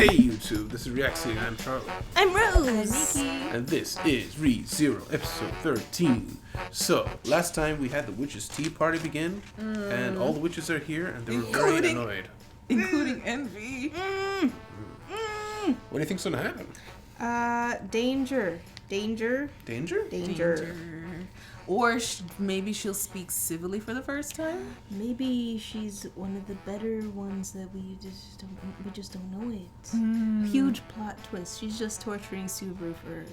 Hey YouTube, this is Reaction. I'm Charlie. I'm Rose. I'm Nikki. And this is Read Zero, episode 13. So, last time we had the witches' tea party begin, and all the witches are here, and they were very annoyed. Including Envy. What do you think's gonna happen? Danger. Danger? Or maybe she'll speak civilly for the first time. Maybe she's one of the better ones that we just don't know it. Huge plot twist. She's just torturing Subaru for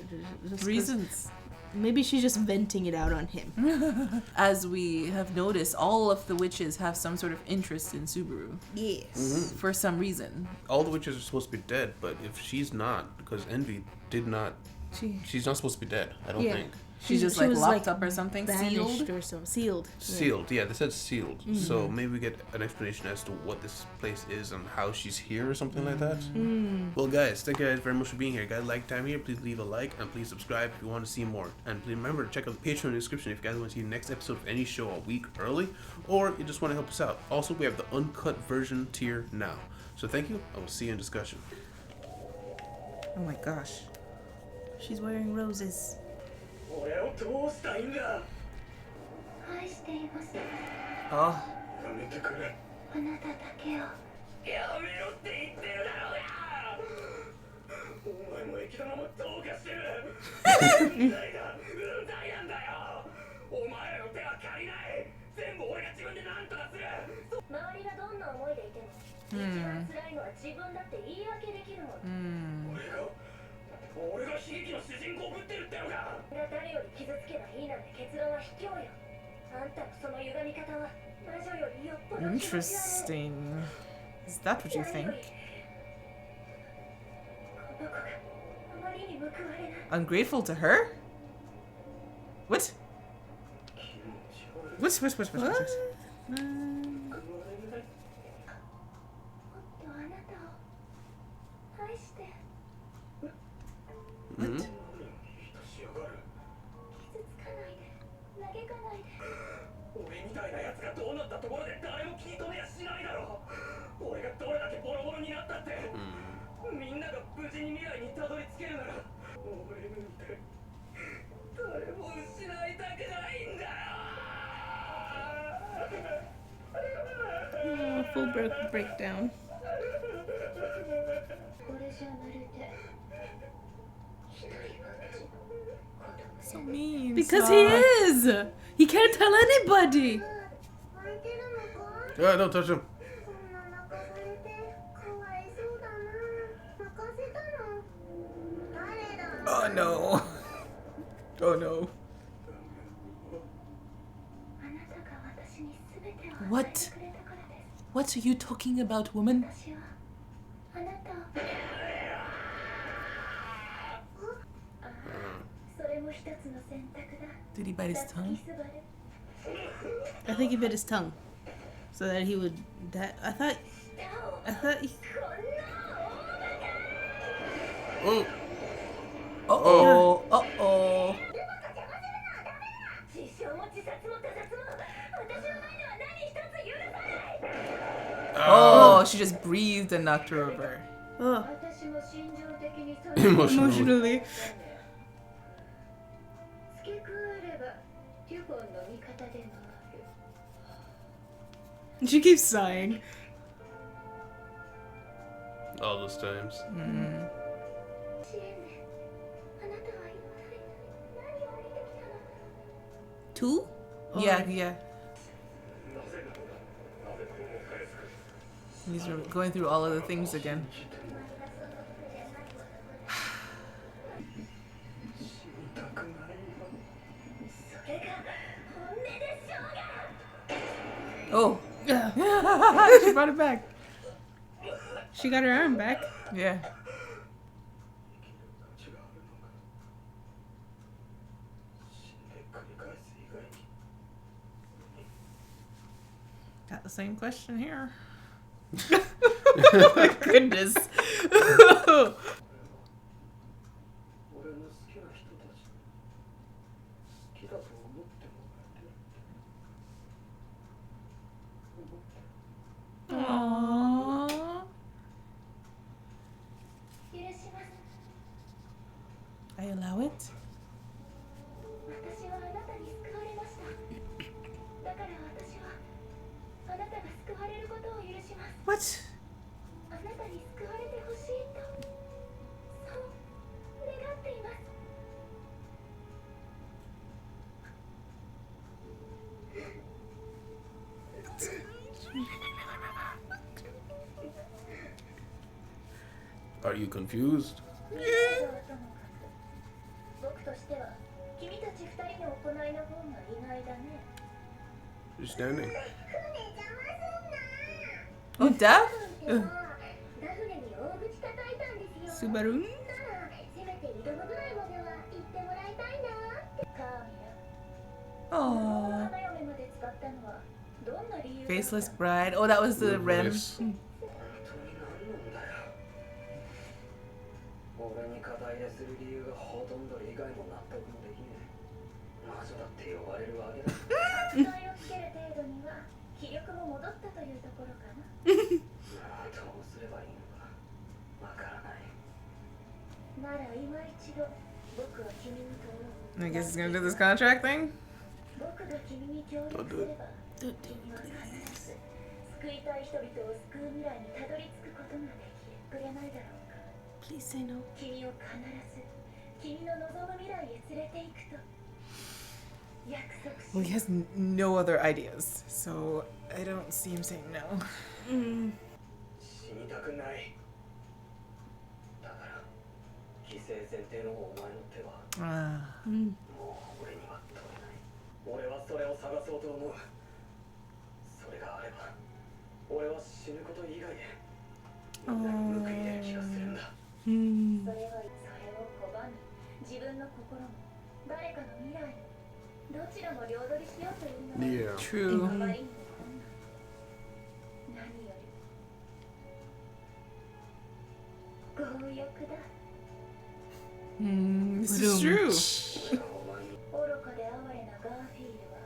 just Reasons. Maybe she's just venting it out on him. As we have noticed, all of the witches have some sort of interest in Subaru. Yes. For some reason. All the witches are supposed to be dead, but if she's not, because Envy did not, she's not supposed to be dead, I don't think. She's just she like was, locked up or something, Banished or something. Sealed. Sealed, yeah, they said sealed. So maybe we get an explanation as to what this place is and how she's here or something like that. Well, guys, thank you guys very much for being here. Guys, like time here, please leave a like and please subscribe if you want to see more. And please remember to check out the Patreon in the description if you guys want to see the next episode of any show a week early, or you just want to help us out. Also, we have the uncut version tier now. So thank you. I will see you in discussion. Oh my gosh. She's wearing roses. 俺をどうしたいんだ愛しています。 Oh. やめてくれあなただけを。やめろって言ってるだろうがお前も液玉もどうかしてるうんざいだうんざいなんだよお前らの手は借りない全部俺が自分で何とかする周りがどんな思いでいても、一番辛いのは自分だって言い訳できるもの。俺が悲劇の主人公ぶってるってのか誰より傷つけばいいなんて結論は卑怯よ。あんたのその歪み方は魔女よりよっぽど気持ち悪い。 Interesting. Is that what you think? この子があまりに報われない。 Ungrateful to her? What? What? もっとあなたを愛して。 Mm-hmm. 傷つかないで、嘆かないで。俺みたいなやつがどうなったところで誰も気に留めやしないだろう俺がどれだけボロボロになったってみんなが無事に未来にたどり着けるなら俺なんて誰も失いたくないんだよ Full breakdown. これじゃまるで一人ぼっち。 So mean. Because he is. He can't tell anybody. 泣いてるのか Yeah, don't touch him. そんな泣かされてかわいそうだな。泣かせたの誰だ Oh no. Oh no. あなたが私に全てを与え What? てくれたからです。 What are you talking about, woman? 私はあなたをそれも一つの選択だ。 Did he bite his tongue? I think he bit his tongue, so that he would. I thought. He, Oh! Uh-oh. Uh-oh. 自傷も自殺も他殺も私の前では何一つ許さない。 Oh, she just breathed and knocked her over. oh, 私も心情的に Emotionally. emotionally. 付け加えればデュポンの味方でもある。 She keeps sighing. All those times. シエネ、あなたは今何を見てきたの Two? Yeah, yeah. He's going through all of the things again. Oh. She brought it back. She got her arm back. Yeah. Got the same question here. Oh my goodness. 俺の好きな人たち好きだと思ってもらえて Aww. します。 I allow it? 私はあなたに救われました。だから私はあなたが救われることを許します。 What? あなたに救われてほしいと、そう願っています。 Are you confused? 僕としては君たち二人の行いの方が意外だね。 You're standing. 船邪魔すんな。 Oh, deaf? ダフネに大口叩いたんですよ。 Subaru? ならせめて挑むぐらいまでは言ってもらいたいなって。カーミラ、 Oh. 花嫁まで使ったのはどんな理由？ Faceless bride. Oh, that was the rim. Voice. 俺に肩入れする理由がほとんど理解も納得もできねえ。魔女だって呼ばれるわけだ。扱いをつける程度には気力も戻ったというところかな。どうすればいいのかわからない。なら今一度僕は君に問おう。 I guess he's gonna do this contract thing? 僕が君に協力すれば、君は必ず救いたい人々を救う未来にたどり着くことができくれないだろうか。 Please say no. 君を必ず君の望む未来へ連れて行くと約束し Well, he has no other ideas, so I don't see him saying no. 死にたくない。だから犠牲前提のお前の手は Ah. もう俺には取れない。俺はそれを探そうと思う。それがあれば俺は死ぬこと以外でみんなに報いれる気がするんだ。それを拒み自分の心も誰かの未来もどちらも両取りしようというのは Yeah. あ True. まりにも困難。何より強欲だ。 This is true. 愚かで哀れなガーフィールは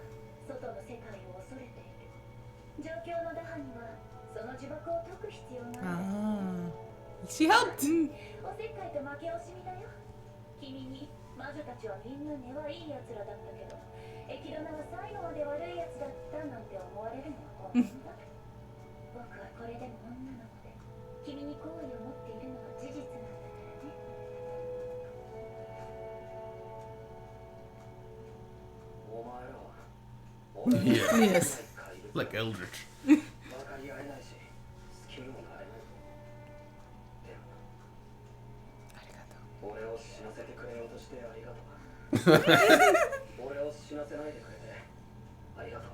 外の世界を恐れている。状況の打破にはその呪縛を解く必要がある。 Ah. She helped. おせっかいと負け惜しみだよ。君に魔女たちはみんな根はいい奴らだったけど、エキドナは最後まで悪い奴だったなんて思われるのは本当だ。僕はこれでも女なので、君に好意を持っているのは事実なんだからね。お前らは俺の Yes. Like Eldritch. 分かり合えないし好きにもなれない。でも俺を死なせてくれようとしてありがとう。俺を死なせないでくれてありがとう。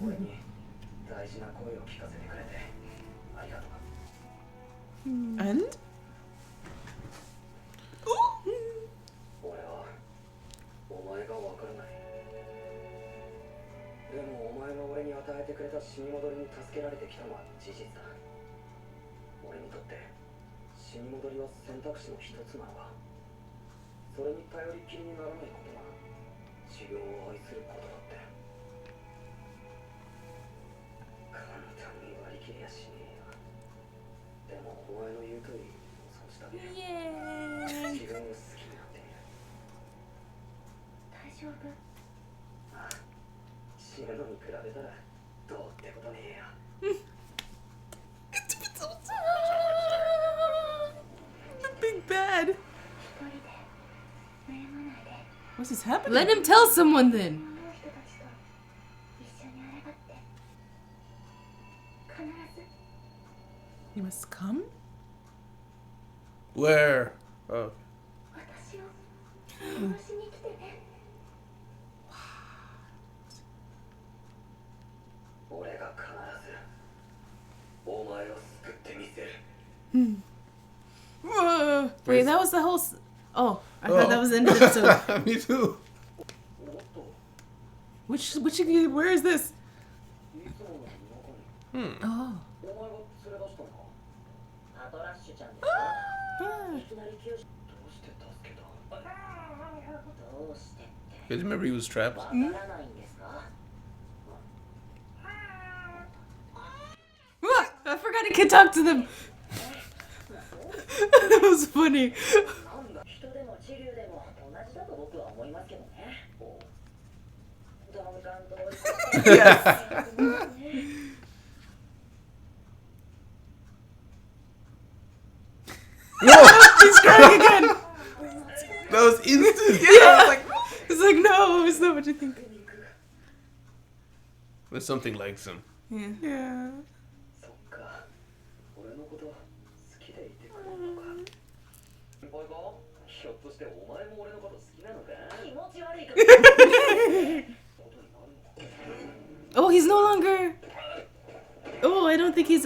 俺に大事な声を聞かせてくれてありがとう。 And? 俺はお前が分からない。でもお前が俺に与えてくれた死に戻りに助けられてきたのは事実だ。俺にとって死に戻りは選択肢の一つなのか。それに頼りきりにならないことが自分を愛することだって。簡単に割り切りやしねえよ。でもお前の言う通りそうしたね。自分を好きになっている。大丈夫？ああ、死ぬのに比べたらどうってことねえよ。 The big bad. 一人で悩まないで。 What's this happening? Let him tell someone then. 思う人たちと一緒にあらがって必ず He must come? Where? Oh. 私を殺しに来てね。俺が必ずお前を救ってみせる。 Whoa. Wait, that was the whole. Oh, I thought that was the end of the episode. Me too. おっと、 Which where is this? いつもの中に Hmm. Oh. お前が連れ出したのか。パトラッシュちゃんですか。 Ah. いきなり救助どうして助けた。どうしてって You guys remember he was trapped? わからないんですか。 What? I forgot he could talk to them. funny. なんだ人でも地流でも同じだと僕は思いますけどね。鈍感と追い込まれて He's crying again. That was instant. Yeah. It's like, no, it's not what you think. There's something like some. Yeah. Yeah. そっか俺のこと好きでいてくれるのか先輩かひょっとしてお前も俺のこと好きなのか気持ち悪いからことになるの Oh, he's no longer. Oh, I don't think he's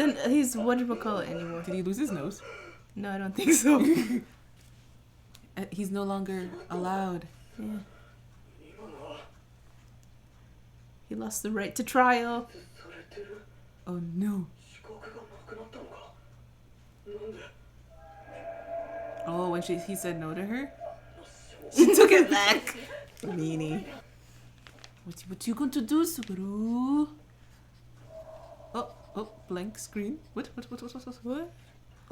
what do you call it anymore. Did he lose his nose? No, I don't think so. He's no longer allowed. Yeah. 今のは He lost the right to trial. されてる Oh no. 資格がなくなったのかなんで Oh, when he said no to her? She took it back. Meanie. What you going to do, Subaru? Oh, blank screen. What? What?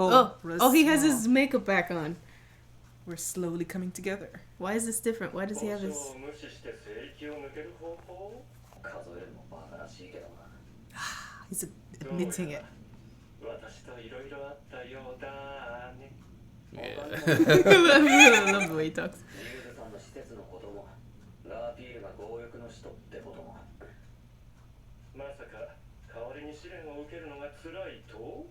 Oh, Oh, he has Roswaal. his makeup back on. We're slowly coming together. Why is this different? Why does he have his? 交渉を無視して聖域を抜ける方法数えるのバカらしいけどな He's admitting it. 私といろいろあったようだね Yeah. I love the way he talks. リュウズさんの施設のこともラーピールが強欲の人ってこともまさか代わりに試練を受けるのが辛いと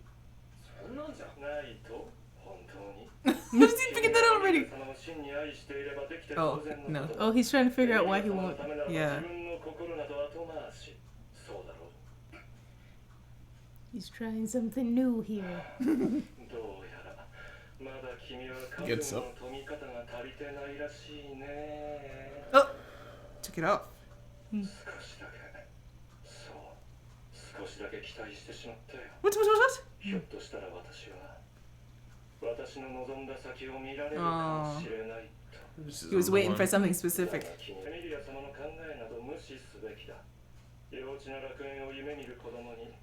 そんなんじゃないと本当に How does he figure that out already? その真に愛していればできて Oh, 当然の no. こと Oh, he's trying to figure out why he won't. Yeah. 自分の心など後回しそうだろう He's trying something new here. どうやらまだ君は覚 Gets 悟 up. の研ぎ方が足りてないらしいね Oh, took it off. 少しだけそう少しだけ期待してしまったよ What? ひょっとしたら私は私の望んだ先を見られるかもしれないと This is He was the waiting one. for something だ specific. が君エミリア様の考えなど無視すべきだ幼稚な楽園を夢見る子供に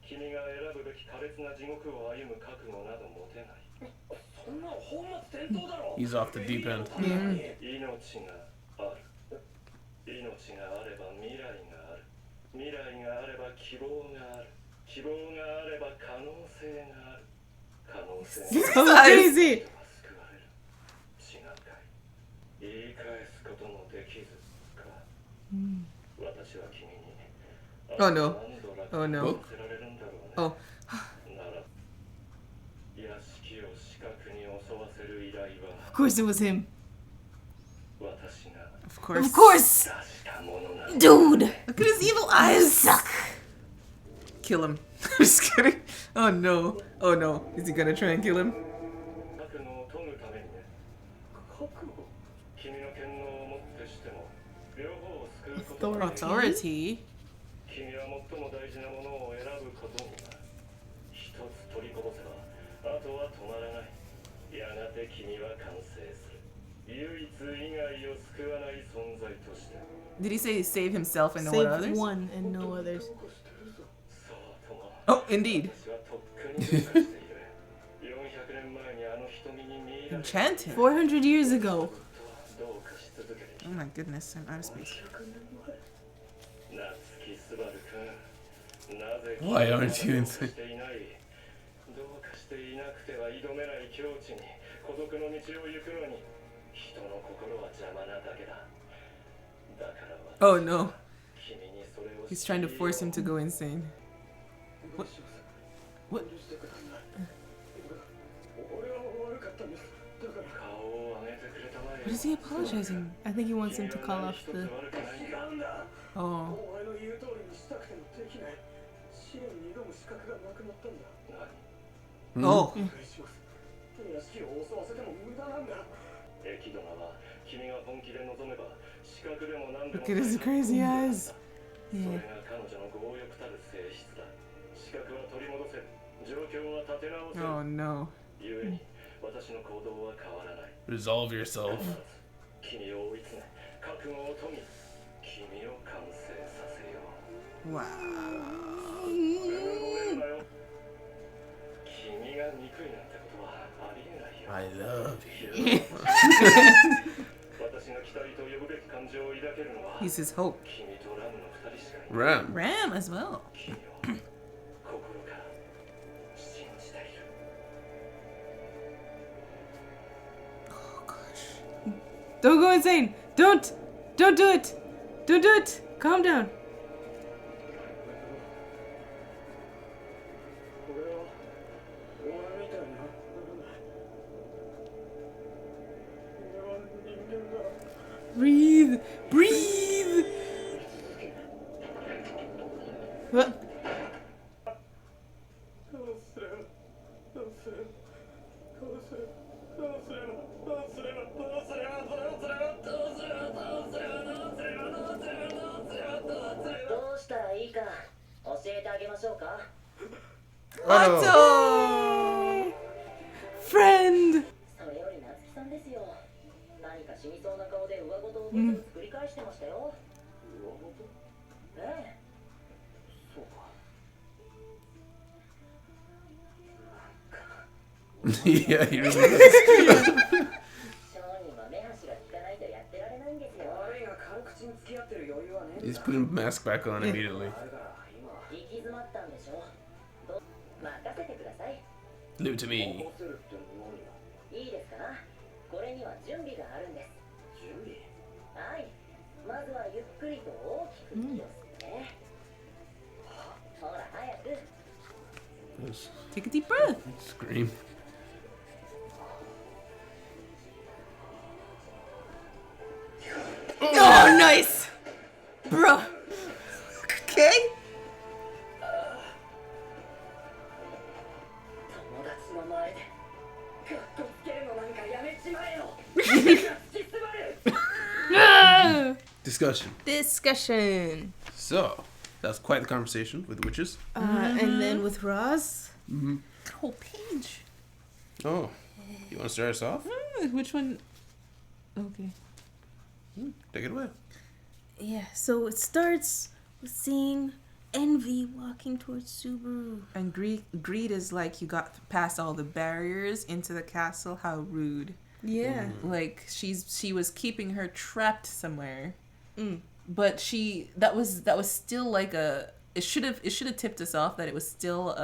君が選ぶべき苛烈な地獄を歩む覚悟など持てないそんな本末転倒だろ He's off the deep end. 命がある命があれば未来がある未来があれば希望がある希望があれば可能性がある可能性 So が crazy. 救われる違うかい言い返すこともできずか私は君に Oh, no. Oh, no. させられるんだろうね Oh. なら屋敷を死角に襲わせる依頼 Of course, it was him. は私が Of course. Of course, 出したものなの dude. Look at his evil eyes. Kill him. Just kidding. Oh no. Oh no. Is he gonna try and kill him? 覚悟を研ぐためにね覚悟君の権能をもってしても両方を救うことができる Authority. 君は最も大事なものを選ぶことになる一つ取りこぼせばあとは止まらないやがて君は完成する唯一以外を救わない存在として Did he say save himself and no Save one others? one and no others. そうとも Oh, indeed. 私はとっくにどうかしている400年前にあの瞳に見入られ Enchanted. 400 years ago. どうかし続けてき Oh my goodness, I'm out of space. 夏木スバル君なぜ Why aren't you し insane? ていないどうかしていなくては挑めない境地に孤独の道を行くのに人の心は邪魔なだけだだから私 Oh no. 君にそれを He's trying to force him to go insane. What? What? 俺は悪かったんですだから顔を上げてくれたまえ What is he apologizing? I think he wants him to call off the. 違うんだ Oh. お前の言う通りにしたくてもできない試練に挑む資格がなくなったんだ何 Oh. お願いします屋敷を襲わせても無駄なんだ駅殿は君が本気で望めば資格でも何でも Look at his crazy eyes. それが彼女の強欲たる性質だ資格は取り戻せる状況は立て直せる Oh no. 故に私の行動は変わらない Resolve yourself. 君を追い詰め覚悟を研ぎ君を完成させよう Wow. うぬぼれるなよ君が憎いなんてことはありえないよ。 I love you. 私が期待と呼ぶべき感情を抱けるのは He's his hope. 君とラムの二人しかいない。 Ram. Ram as well. 君を心から信じている。 Oh gosh. Don't go insane. Don't do it. Don't do it. Calm down. 俺はお前みたいな。俺は人間だ。 Breathe. Breathe. What? どうすればどうすればどうすればどうすればどうすればどうすればどうすればどうすればどうすればどうすればどうすればどうすればどうすれば。どうしたらいいか教えてあげましょうか。 Otto! Friend. それより夏希さんですよ。何か死にそうな顔で上事をぶつ繰り返してましたよ。上事？ええ。そうか。 Yeah, he really is. 商人は目端が利かないとやってられないんですよ。悪いが軽口に付き合ってる余裕はねえんだ。 He's putting the mask back on immediately. あれから今行き詰まったんでしょ。任せてください。 Leave it to me. 起こせるって何が？いいですかな。これには準備があるんです。準備？はい。まずはゆっくりと大きく息を吸ってね。ほら早く。 Just Take a deep breath. scream. Oh, nice. Bro. Okay. 友達の前でカッコつけるのなんかやめちまえよ。 Ah! Discussion. Discussion. So, that's quite the conversation with the witches. And then with Roz. Whole page. Oh, you want to start us off? Which one? Okay. Take it away. Yeah, so it starts with seeing Envy walking towards Subaru. And greed is like, you got past all the barriers into the castle. How rude. Yeah. Like she was keeping her trapped somewhere. Mm. But that was still like it should have tipped us off that it was still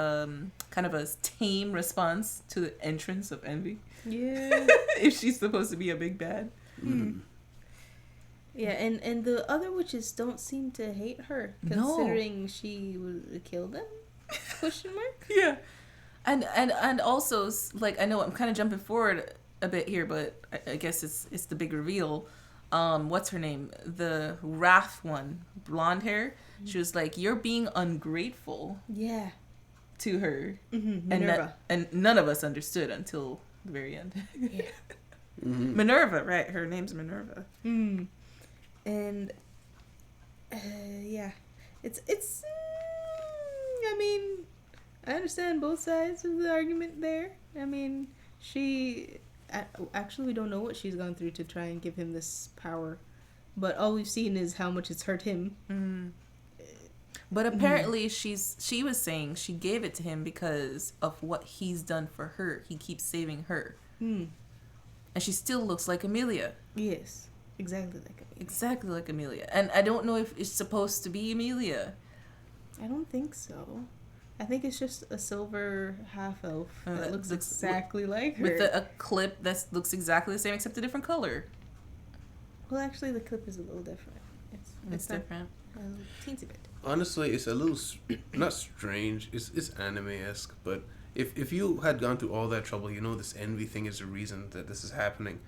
kind of a tame response to the entrance of Envy. Yeah. If she's supposed to be a big bad. Yeah, and the other witches don't seem to hate her, No. considering she killed them? Question mark? Yeah. And also, like, I know I'm kind of jumping forward a bit here, but I guess it's the big reveal. What's her name? The Wrath one, blonde hair. She was like, "You're being ungrateful," Yeah. to her, Mm-hmm. and Minerva. and none of us understood until the very end. Yeah. Minerva, right? Her name's Minerva. Mm. And yeah, it's. I mean, I understand both sides of the argument there. I mean, she actually we don't know what she's gone through to try and give him this power, but all we've seen is how much it's hurt him. But apparently, she was saying she gave it to him because of what he's done for her. He keeps saving her, and she still looks like Amelia. Yes, exactly like Amelia. Exactly like Amelia. And I don't know if it's supposed to be Amelia. I don't think so. I think it's just a silver half elf that looks exactly like her. With a clip that looks exactly the same except a different color. Well, actually, the clip is a little different. It's not different. a teensy bit. Honestly, it's a little not strange. It's anime-esque, but if you had gone through all that trouble, you know this envy thing is the reason that this is happening.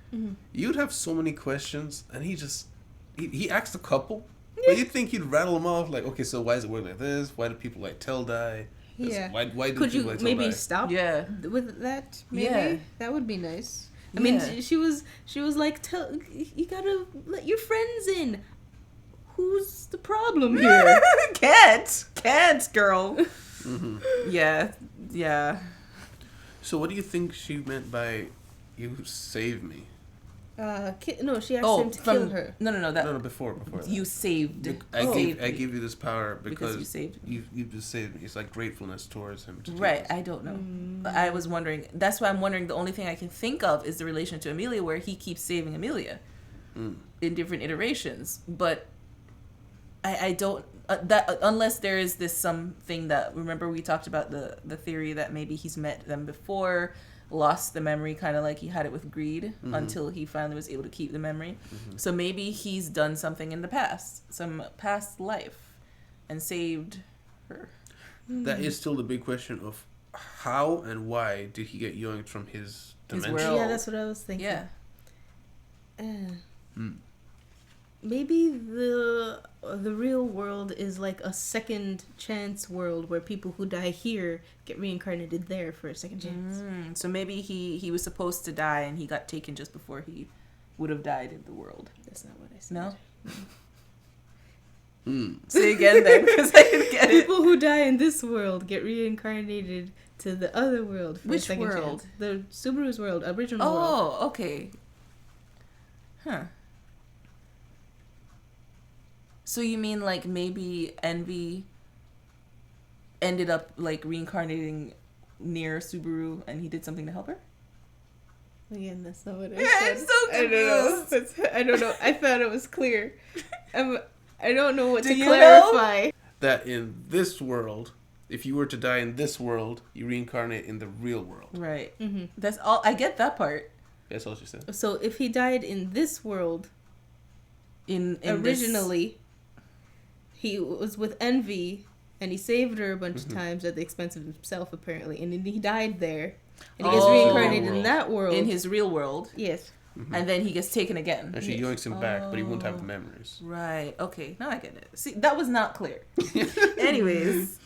You'd have so many questions, and he asked a couple, but you'd think he'd rattle them off like, okay, so why does it work like this? Why do people like Tell die? Yeah. Why do Could people you like Tell maybe die? stop Yeah. with that? Maybe Yeah. that would be nice. I Yeah. mean, she was like, you gotta let your friends in. Who's the problem here? Can't, girl. Yeah. So what do you think she meant by "you save me"? No, she asked him to kill her. No, before that. you saved. I gave you this power because you saved me. You just saved me. It's like gratefulness towards him. Right, I don't know. But I was wondering. That's why I'm wondering. The only thing I can think of is the relation to Amelia, where he keeps saving Amelia in different iterations. But I don't that unless there is this something that, remember we talked about the theory that maybe he's met them before, lost the memory, kind of like he had it with Greed, until he finally was able to keep the memory. So maybe he's done something in the past, some past life, and saved her. That is still the big question of how and why did he get yoinked from his dimension? world. Yeah, that's what I was thinking. Yeah. Maybe the real world is like a second chance world where people who die here get reincarnated there for a second chance. So maybe he was supposed to die and he got taken just before he would have died in the world. That's not what I said. No? Say again then, because I didn't get it. People who die in this world get reincarnated to the other world for Which a second world? chance. The Subaru's world, original world. Oh, okay. Huh. So you mean like maybe Envy ended up like reincarnating near Subaru and he did something to help her? Again, that's not what I Yeah, said. I'm so confused. I don't know. I thought it was clear. I don't know what Do to you clarify. That in this world, if you were to die in this world, you reincarnate in the real world. Right. That's all. I get that part. That's all she said. So if he died in this world, In originally, he was with Envy, and he saved her a bunch of times at the expense of himself, apparently. And then he died there, and he gets reincarnated in that world. in his real world. Yes. And then he gets taken again. And she yoinks him back, but he won't have the memories. Right. Okay. Now I get it. See, that was not clear. Anyways,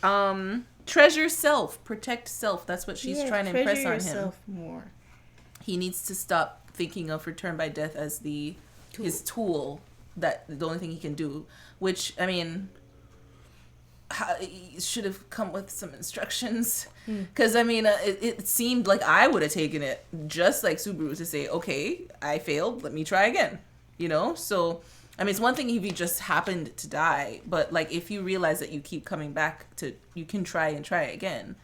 treasure self, protect self. That's what she's trying to impress on him. More. He needs to stop thinking of return by death as his tool. That the only thing he can do. Which, I mean, he should have come with some instructions. Because I mean, it seemed like I would have taken it just like Subaru to say, okay, I failed, let me try again. You know? So, I mean, it's one thing if you just happened to die, but like if you realize that you keep coming back to, you can try and try again.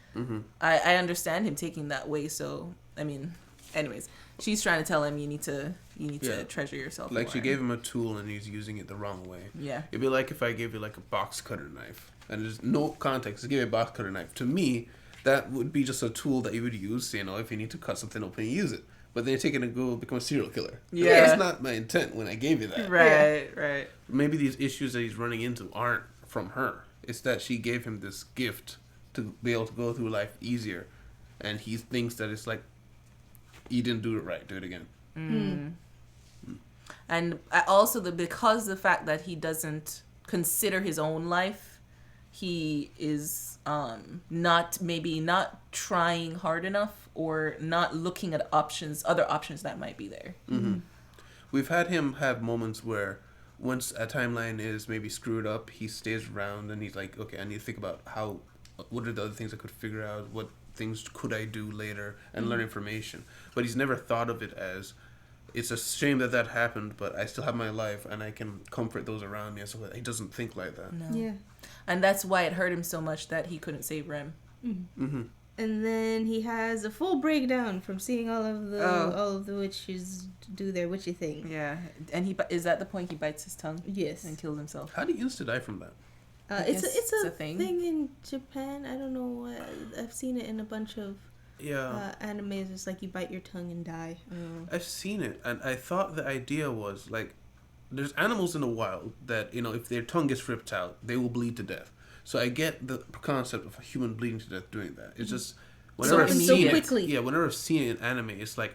I understand him taking that way. So, I mean, anyways, she's trying to tell him you need to treasure yourself. Like more. she gave him a tool and he's using it the wrong way. Yeah. It'd be like if I gave you like a box cutter knife and there's no context to give you a box cutter knife. To me, that would be just a tool that you would use, you know, if you need to cut something open, you use it. But then you take it and go become a serial killer. Yeah. That's not my intent when I gave you that. Right. Maybe these issues that he's running into aren't from her. It's that she gave him this gift to be able to go through life easier. And he thinks that it's like, you didn't do it right, do it again. And also because the fact that he doesn't consider his own life, he is not trying hard enough or not looking at other options that might be there. We've had him have moments where once a timeline is maybe screwed up, he stays around and he's like, okay, I need to think about what are the other things I could figure out, what things could I do later, and learn information. But he's never thought of it as, it's a shame that happened, but I still have my life and I can comfort those around me. So he doesn't think like that. No. Yeah. And that's why it hurt him so much that he couldn't save Rem. And then he has a full breakdown from seeing all of the witches do their witchy thing. Yeah. And is at the point he bites his tongue? Yes. And kills himself. How do you used to die from that? It's a thing in Japan. I don't know. I've seen it in a bunch of animes. It's like you bite your tongue and die. I've seen it, and I thought the idea was like, there's animals in the wild that, you know, if their tongue gets ripped out, they will bleed to death. So I get the concept of a human bleeding to death doing that. It's just whenever I've seen it, whenever I've seen it in anime, it's like,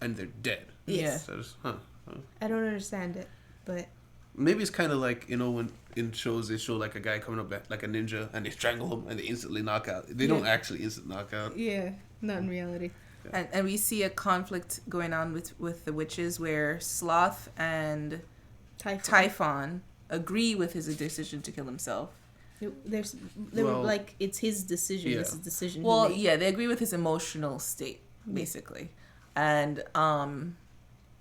and they're dead. Yeah. So just, I don't understand it, but maybe it's kind of like, you know, when in shows they show like a guy coming up like a ninja and they strangle him and they instantly knock out. They don't actually instant knock out. Yeah, not in reality. Yeah. And we see a conflict going on with the witches where Sloth and Typhon agree with his decision to kill himself. Like it's his decision. This is the decision. Well, yeah, they agree with his emotional state basically, and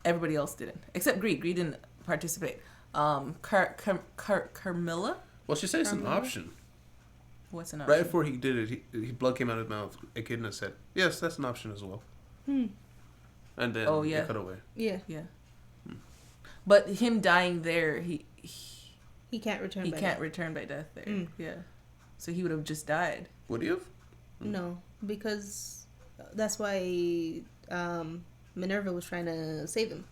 everybody else didn't, except Greed. Greed didn't participate. Carmilla? Well, she said it's an option. What's an option? Right before he did it, his blood came out of his mouth. Echidna said, "Yes, that's an option as well." And then they cut away. Yeah. Yeah. But him dying there, he can't return. He can't return by death there. Yeah. So he would have just died. Would he have? No, because that's why Minerva was trying to save him.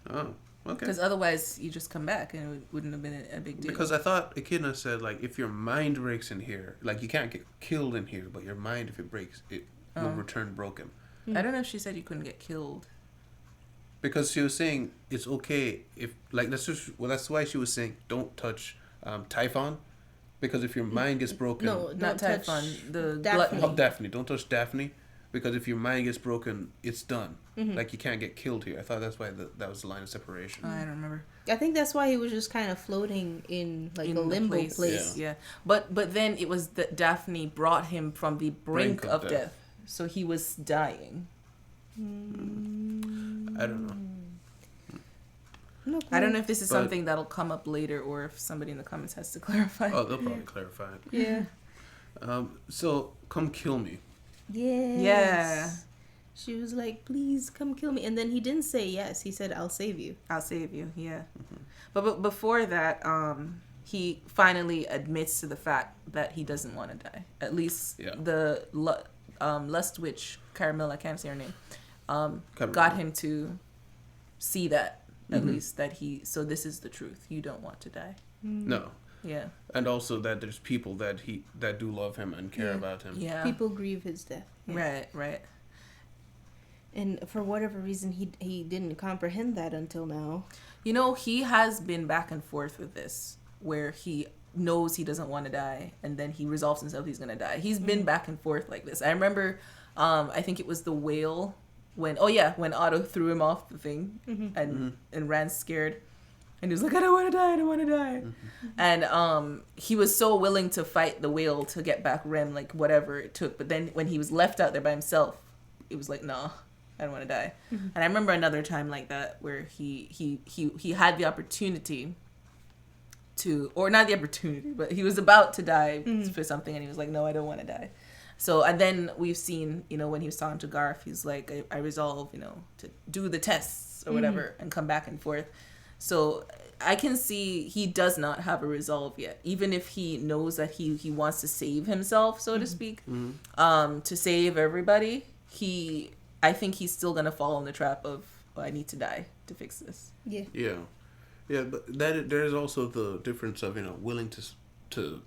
Oh, okay. Because otherwise, you just come back and it wouldn't have been a big deal. Because I thought Echidna said, like, if your mind breaks in here, like, you can't get killed in here, but your mind, if it breaks, it will return broken. I don't know if she said you couldn't get killed. Because she was saying it's okay if, like, that's why she was saying don't touch Typhon, because if your mind gets broken, No, not touch Typhon, the Daphne. glutton. Daphne, don't touch Daphne, because if your mind gets broken, it's done. Like, you can't get killed here. I thought that's why that was the line of separation. I don't remember. I think that's why he was just kind of floating in like In a the limbo place. Yeah. But then it was that Daphne brought him from the brink of death. So he was dying. I don't know. No, I don't know if this is something that'll come up later or if somebody in the comments has to clarify. Oh, they'll probably clarify it. Yeah. So, come kill me. Yes. Yeah. She was like, please come kill me. And then he didn't say yes. He said, I'll save you. I'll save you, yeah. But before that, he finally admits to the fact that he doesn't want to die. At least the Lust Witch, Caramel, I can't say her name, got him to see that, at least, that so this is the truth. You don't want to die. No. Yeah. And also that there's people that do love him and care about him. Yeah. People grieve his death. Yeah. Right. And for whatever reason, he didn't comprehend that until now. You know, he has been back and forth with this, where he knows he doesn't want to die, and then he resolves himself he's going to die. He's been back and forth like this. I remember, I think it was the whale, when Otto threw him off the thing and ran scared. And he was like, I don't want to die. And he was so willing to fight the whale to get back Rem, like whatever it took. But then when he was left out there by himself, it was like, no, I don't want to die. And I remember another time like that where he had the opportunity to, or not the opportunity, but he was about to die for something, and he was like, no, I don't want to die. So, and then we've seen, when he was talking to Garth, he's like, I resolve, to do the tests or whatever and come back and forth. So I can see he does not have a resolve yet, even if he knows that he wants to save himself, so to speak, to save everybody. I think he's still gonna fall in the trap of, I need to die to fix this. Yeah, but there's also the difference of willing to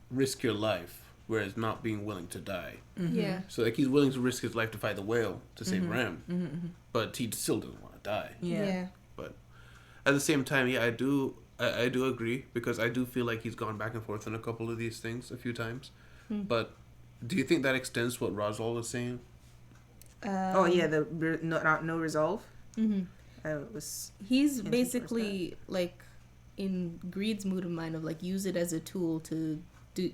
risk your life, whereas not being willing to die. Yeah. So like he's willing to risk his life to fight the whale to save Ram, but he still doesn't want to die. Yeah. But at the same time, I do agree, because I do feel like he's gone back and forth on a couple of these things a few times. But do you think that extends to what Roswaal was saying? The no resolve. He's basically like in Greed's mood of mind of like use it as a tool to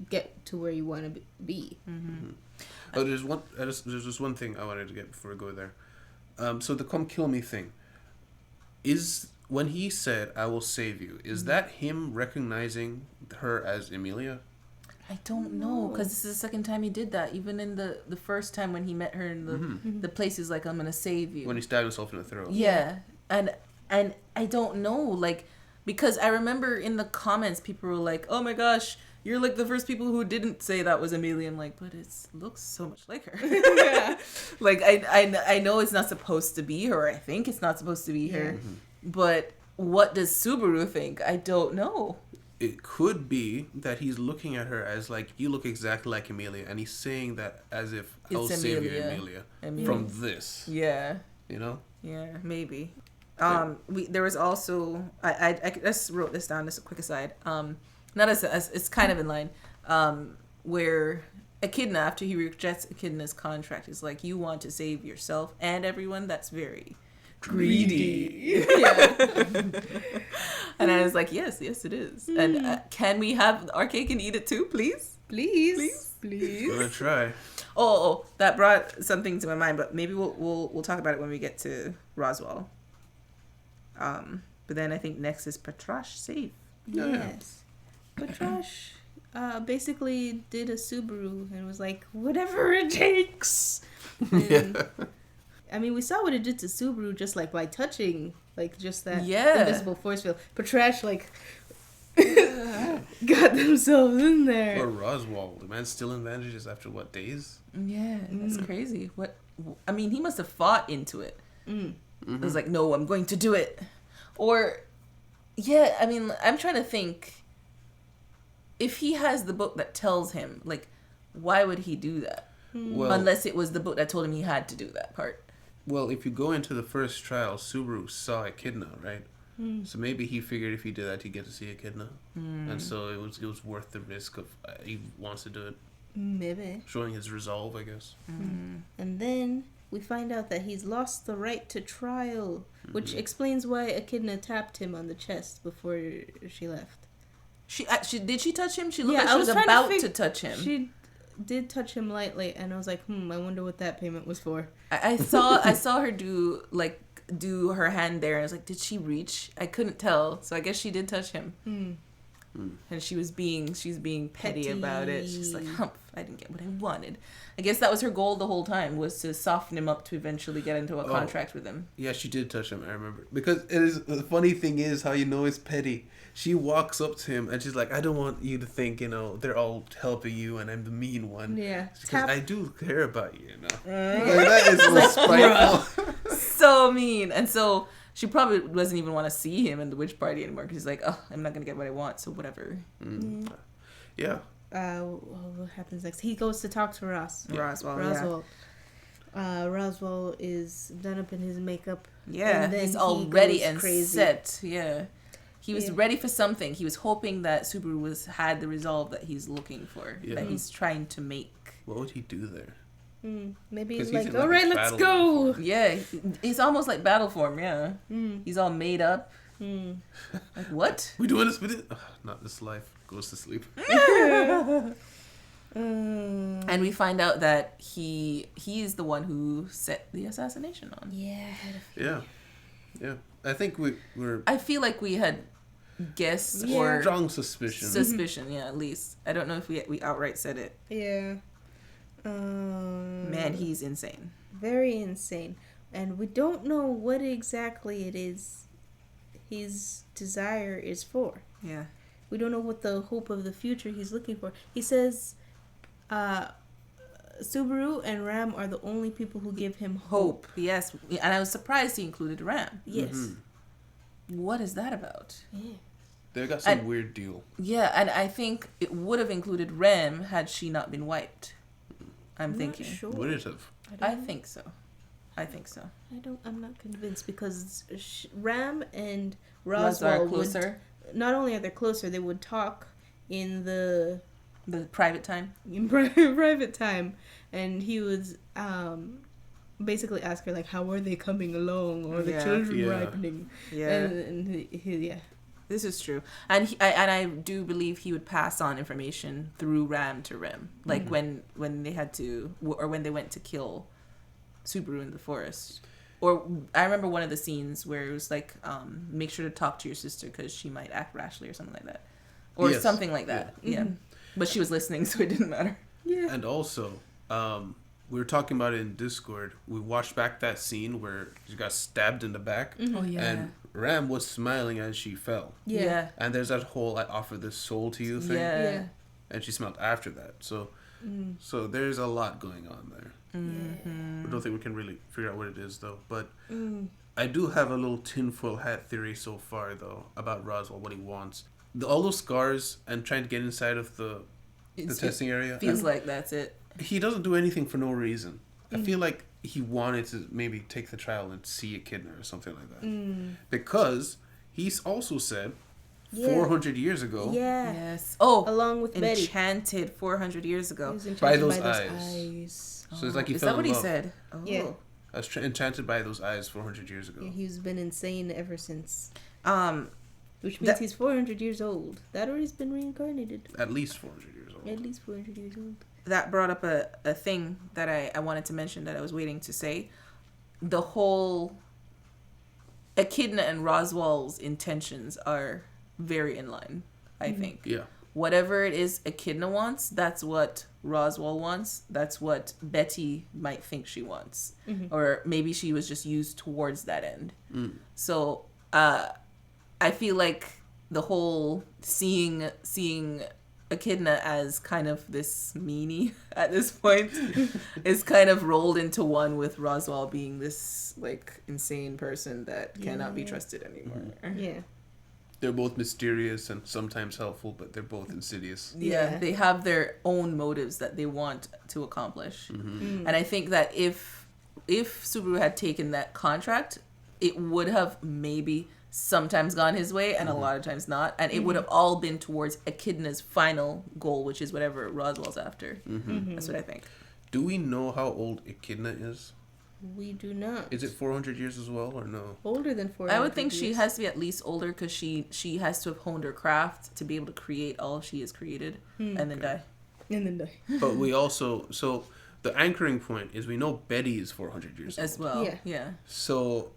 get to where you want to be. Oh, there's just one thing I wanted to get before we go there. So the come kill me thing is when he said I will save you. Is that him recognizing her as Emilia? I don't know, because this is the second time he did that. Even in the first time when he met her in the place, he's like, I'm gonna save you. When he stabbed himself in the throat. Yeah, and I don't know, like, because I remember in the comments people were like, oh my gosh, you're like the first people who didn't say that was Amelia. I'm like, but it looks so much like her. Yeah. Like I know it's not supposed to be her. I think it's not supposed to be her. But what does Subaru think? I don't know. It could be that he's looking at her as like, you look exactly like Emilia, and he's saying that as if I'll save you, Emilia, from this. Yeah. Yeah, maybe. There was also I just wrote this down, just a quick aside. Not as it's kind of in line. Where Echidna, after he rejects Echidna's contract, is like, you want to save yourself and everyone. That's very greedy. And I was like, yes it is. And can we have our cake and eat it too, please? Please. Gonna try. Oh, that brought something to my mind, but maybe we'll talk about it when we get to Roswaal. But then I think next is Patrasche safe. Yes. Patrasche basically did a Subaru and was like, whatever it takes. And, I mean, we saw what it did to Subaru just like by touching, like just that invisible force field. Patrasche like got themselves in there. Or Roswaal, the man's still in bandages after what, days? Yeah, that's crazy. What? I mean, he must have fought into it. It was like, no, I'm going to do it. Or, yeah, I mean, I'm trying to think. If he has the book that tells him, like, why would he do that? Well, Unless it was the book that told him he had to do that part. Well, if you go into the first trial, Subaru saw Echidna, right? So maybe he figured if he did that, he'd get to see Echidna. And so it was worth the risk of he wants to do it. Maybe. Showing his resolve, I guess. And then we find out that he's lost the right to trial, which explains why Echidna tapped him on the chest before she left. She did she touch him? She looked like I she was trying about to touch him. She did touch him lightly, and I was like, I wonder what that payment was for. I saw her do her hand there. I was like, did she reach? I couldn't tell, so I guess she did touch him. And she's being petty about it. She's like, humph, I didn't get what I wanted. I guess that was her goal the whole time, was to soften him up to eventually get into a contract with him. Yeah, she did touch him, I remember. Because the funny thing is how you know it's petty. She walks up to him and she's like, I don't want you to think, they're all helping you and I'm the mean one. Yeah. Because I do care about you, Like, that is so spiteful. So mean. And so she probably doesn't even want to see him in the witch party anymore, because he's like, oh, I'm not going to get what I want, so whatever. Yeah. What happens next? He goes to talk to Ross. Roswaal. Roswaal is done up in his makeup. Yeah, and then he's all ready and crazy. set. Yeah. He was ready for something. He was hoping that Subaru had the resolve that he's looking for, that he's trying to make. What would he do there? Maybe he's 'Cause like, all right, let's go. uniform. Yeah, he's almost like battle form, yeah. He's all made up. Like, what? We doing this with it? Not this life. Goes to sleep. And we find out that he is the one who set the assassination on. Yeah. Yeah. I think we're I feel like we had guessed or strong suspicion. yeah, at least. I don't know if we outright said it. Yeah. Man, he's insane. Very insane. And we don't know what exactly it is his desire is for. Yeah. We don't know what the hope of the future he's looking for. He says Subaru and Ram are the only people who give him hope. Yes. And I was surprised he included Ram. Yes. What is that about? Yeah. They got some weird deal. Yeah, and I think it would have included Ram had she not been wiped. I'm thinking. Not sure. Would it have? I think so. I'm not convinced, because Ram and Roswaal are Roswaal closer. Not only are they closer, they would talk in the private time. Private time, and he would basically ask her, like, how are they coming along, or the children ripening. And he This is true, and I do believe he would pass on information through Ram to Rem, like when they had to, or when they went to kill Subaru in the forest. Or I remember one of the scenes where it was like, make sure to talk to your sister because she might act rashly or something like that, or something like that. Yeah, but she was listening, so it didn't matter. Yeah. And also, we were talking about it in Discord. We watched back that scene where she got stabbed in the back. Oh yeah. And Ram was smiling as she fell. Yeah. And there's that whole "I offer this soul to you" thing. Yeah. And she smiled after that. So there's a lot going on there. I don't think we can really figure out what it is though. But I do have a little tinfoil hat theory so far though about Roswaal, what he wants. All those scars and trying to get inside of the testing area. Feels like that's it. He doesn't do anything for no reason. I feel like he wanted to maybe take the trial and see Echidna or something like that. Because he's also said 400 years ago. Yeah. Yes. Oh, along with Betty. Enchanted 400 years ago. He was enchanted By those eyes. So it's like he is fell that what in he love. said? Oh. Yeah. I was enchanted by those eyes 400 years ago. Yeah, he's been insane ever since. Which means That- he's 400 years old. That, or he's been reincarnated. At least 400 years old. At least 400 years old. That brought up a thing that I wanted to mention that I was waiting to say. The whole... Echidna and Roswaal's intentions are very in line, I think. Yeah. Whatever it is Echidna wants, that's what Roswaal wants. That's what Betty might think she wants. Or maybe she was just used towards that end. So I feel like the whole seeing Echidna as kind of this meanie at this point is kind of rolled into one with Roswaal being this like insane person that cannot be trusted anymore. Yeah. They're both mysterious and sometimes helpful, but they're both insidious. Yeah, they have their own motives that they want to accomplish. And I think that if Subaru had taken that contract, it would have maybe sometimes gone his way and a lot of times not. And it would have all been towards Echidna's final goal, which is whatever Roswaal's after. That's what I think. Do we know how old Echidna is? We do not. Is it 400 years as well, or no? Older than 400 I would think she years. has to be at least older because she has to have honed her craft to be able to create all she has created and then die. And then die. But we also... So the anchoring point is we know Betty is 400 years As old. well. Yeah. So,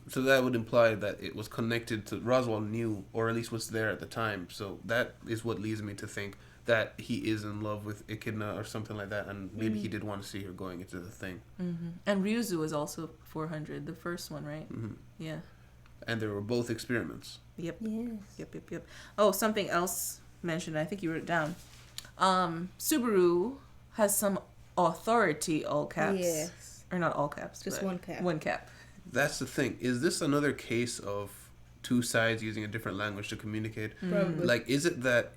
so that would imply that it was connected to... Roswaal knew, or at least was there at the time. So that is what leads me to think that he is in love with Echidna or something like that, and maybe he did want to see her going into the thing. And Ryuzu was also 400, the first one, right? Yeah. And they were both experiments. Yep. Yes. Yep. Oh, something else mentioned. I think you wrote it down. Subaru has some authority, all caps. Yes. Or not all caps. Just but one cap. One cap. That's the thing. Is this another case of two sides using a different language to communicate? Probably. Like, is it that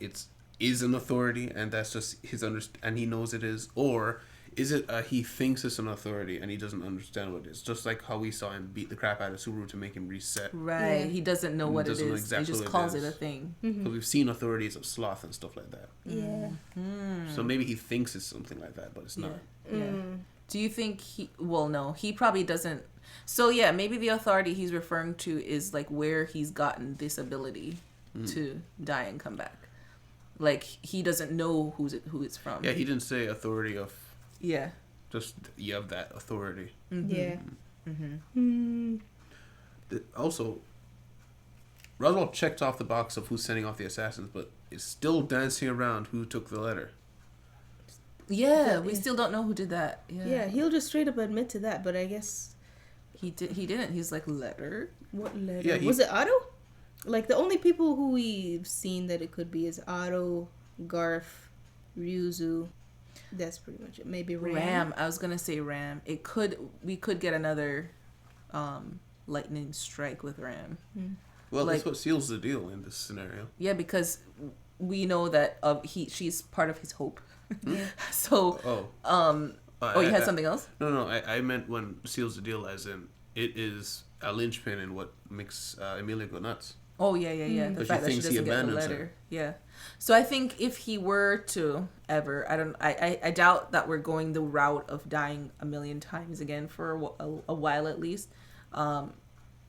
is an authority and that's just his and he knows it is, or is it he thinks it's an authority and he doesn't understand what it is? Just like how we saw him beat the crap out of Subaru to make him reset. Right. Yeah. He doesn't know what it doesn't know is. exactly he just what it calls is. it a thing. But we've seen authorities of sloth and stuff like that. Yeah. So maybe he thinks it's something like that, but it's not. Yeah. Do you think he... Well, no. He probably doesn't... So, yeah, maybe the authority he's referring to is, like, where he's gotten this ability to die and come back. Like, he doesn't know who it's from. Yeah, he didn't say authority of... Yeah. Just, you have that authority. Yeah. Also, Roswaal checked off the box of who's sending off the assassins, but is still dancing around who took the letter. Yeah, we still don't know who did that. Yeah, he'll just straight up admit to that, but I guess... He didn't. He's like, letter? What letter? Yeah, Was it Otto? Like, the only people who we've seen that it could be is Otto, Garf, Ryuzu. That's pretty much it. Maybe Ram. I was gonna say Ram. We could get another lightning strike with Ram. Well, Like- that's what seals the deal in this scenario. Yeah, because we know that she's part of his hope. So you had something else? No, I meant when seals the deal as in it is a linchpin in what makes Emilia go nuts. Oh yeah. The But she fact that she thinks he doesn't get the abandons letter. her. Yeah. So I think if he were to ever, I doubt that we're going the route of dying a million times again for a while at least.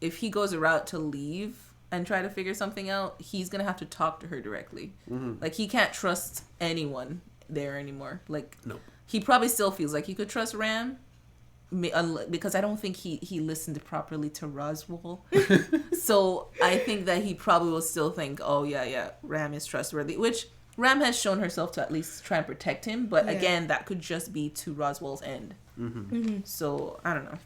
If he goes a route to leave and try to figure something out, he's gonna have to talk to her directly. Like, he can't trust anyone there anymore. Like, No. he probably still feels like he could trust Ram. Because I don't think he listened properly to Roswaal. So I think that he probably will still think, oh yeah, Ram is trustworthy, which Ram has shown herself to at least try and protect him, but again, that could just be to Roswaal's end. So I don't know.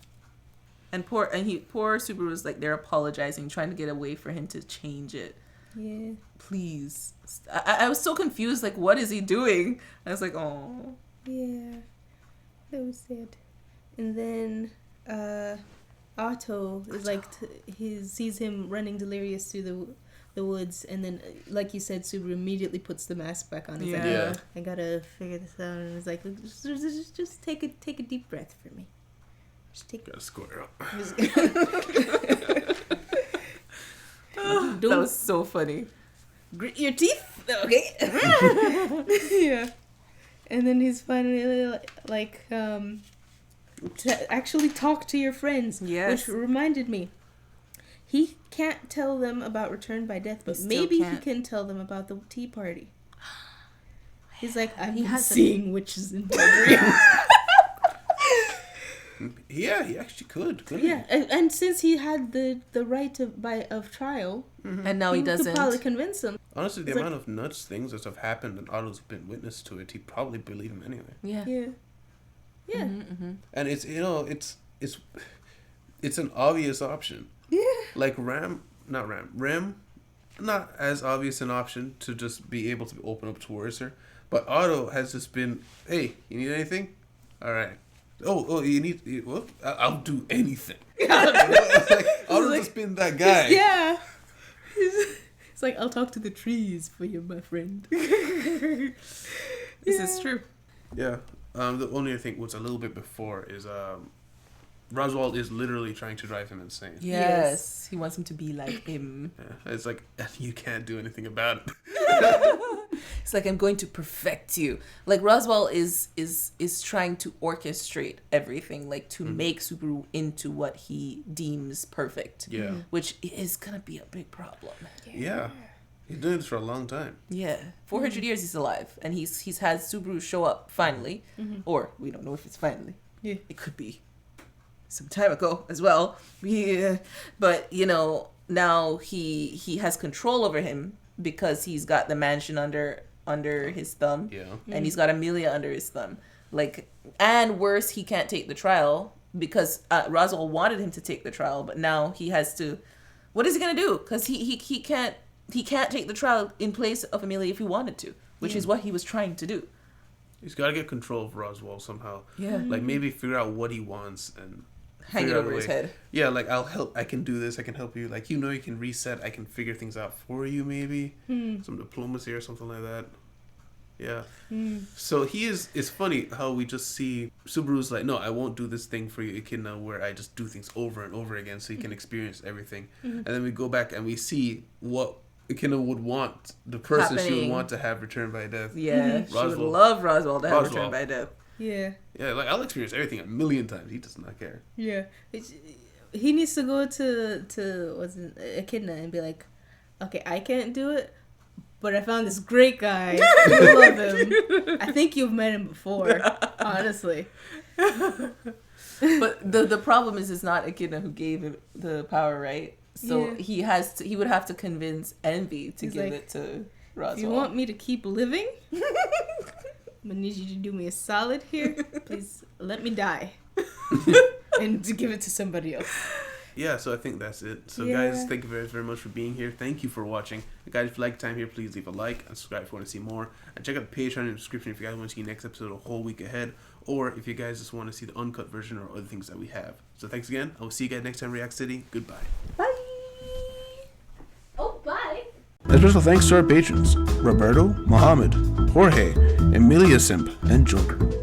And poor Subaru was like, they're apologizing, trying to get a way for him to change it. Yeah. Please. I was so confused, like, what is he doing? I was like, oh. Yeah. That was sad. And then Otto is like, he sees him running delirious through the woods, and then, like you said, Subaru immediately puts the mask back on. He's like, Yeah. I gotta figure this out. And it's like, just take a deep breath for me. Just take Gotta square up. That was so funny. Grit your teeth, okay? Yeah. And then he's finally like, to actually talk to your friends. Yes. Which reminded me, he can't tell them about Return by Death, but He still maybe he can't. can tell them about the tea party. He's like, I've He been has a- seeing witches in my dream. Yeah, he actually could. Couldn't Yeah, and since he had the right of trial, And now he could doesn't. probably convince him. he? Honestly, the It's amount of nuts things that have happened and Otto's been witness to it, he'd probably believe him anyway. Yeah. Yeah, yeah, And it's it's an obvious option. yeah. Like Rem, not as obvious an option to just be able to open up towards her. But Otto has just been, hey, you need anything? All right. Oh, what? I'll do anything. It's like, Otto's just been that guy. Yeah. It's like, I'll talk to the trees for you, my friend. This is true. Yeah. The only thing what's a little bit before is Roswaal is literally trying to drive him insane. Yes. He wants him to be like him. Yeah. It's like you can't do anything about it. It's like, I'm going to perfect you. Like, Roswaal is trying to orchestrate everything, like, to make Subaru into what he deems perfect. Yeah. Which is gonna be a big problem. Yeah. He's doing this for a long time. Yeah. 400 years he's alive. And he's had Subaru show up finally. Or, we don't know if it's finally. Yeah. It could be some time ago as well. Yeah. But, now he has control over him because he's got the mansion under his thumb. Yeah. And he's got Amelia under his thumb. Like, and worse, he can't take the trial because Roswaal wanted him to take the trial, but now he has to. What is he gonna do? Because he can't take the trial in place of Amelia if he wanted to, which is what he was trying to do. He's got to get control of Roswaal somehow. Yeah. Like maybe figure out what he wants and Hang it figure out over a his way. head. Yeah, like I'll help. I can do this. I can help you. Like you can reset. I can figure things out for you. Maybe some diplomacy or something like that. Yeah. So he is. It's funny how we just see Subaru's like, no, I won't do this thing for you, Echidna, where I just do things over and over again, so you can experience everything. And then we go back and we see what Echidna would want, the person she would Happening. want to have returned by death. Yeah. She would Roswaal. love Roswaal to have Roswaal. returned by death. Yeah. Yeah, like I'll experience everything 1,000,000 times. He does not care. Yeah. He needs to go to Echidna and be like, okay, I can't do it, but I found this great guy. I love him. I think you've met him before, honestly. But the problem is it's not Echidna who gave him the power, right? So Yeah. he would have to convince Envy to He's give like, it to Roswaal. If you want me to keep living, I'm gonna need you to do me a solid here. Please let me die. And to give it to somebody else. Yeah, so I think that's it. So Yeah. guys, thank you very, very much for being here. Thank you for watching. And guys, if you like time here, please leave a like and subscribe if you want to see more. And check out the Patreon in the description if you guys want to see next episode a whole week ahead. Or if you guys just want to see the uncut version or other things that we have. So thanks again. I will see you guys next time, React City. Goodbye. Bye. Oh, bye. A special thanks to our patrons, Roberto, Mohammed, Jorge, Emilia Simp, and Joker.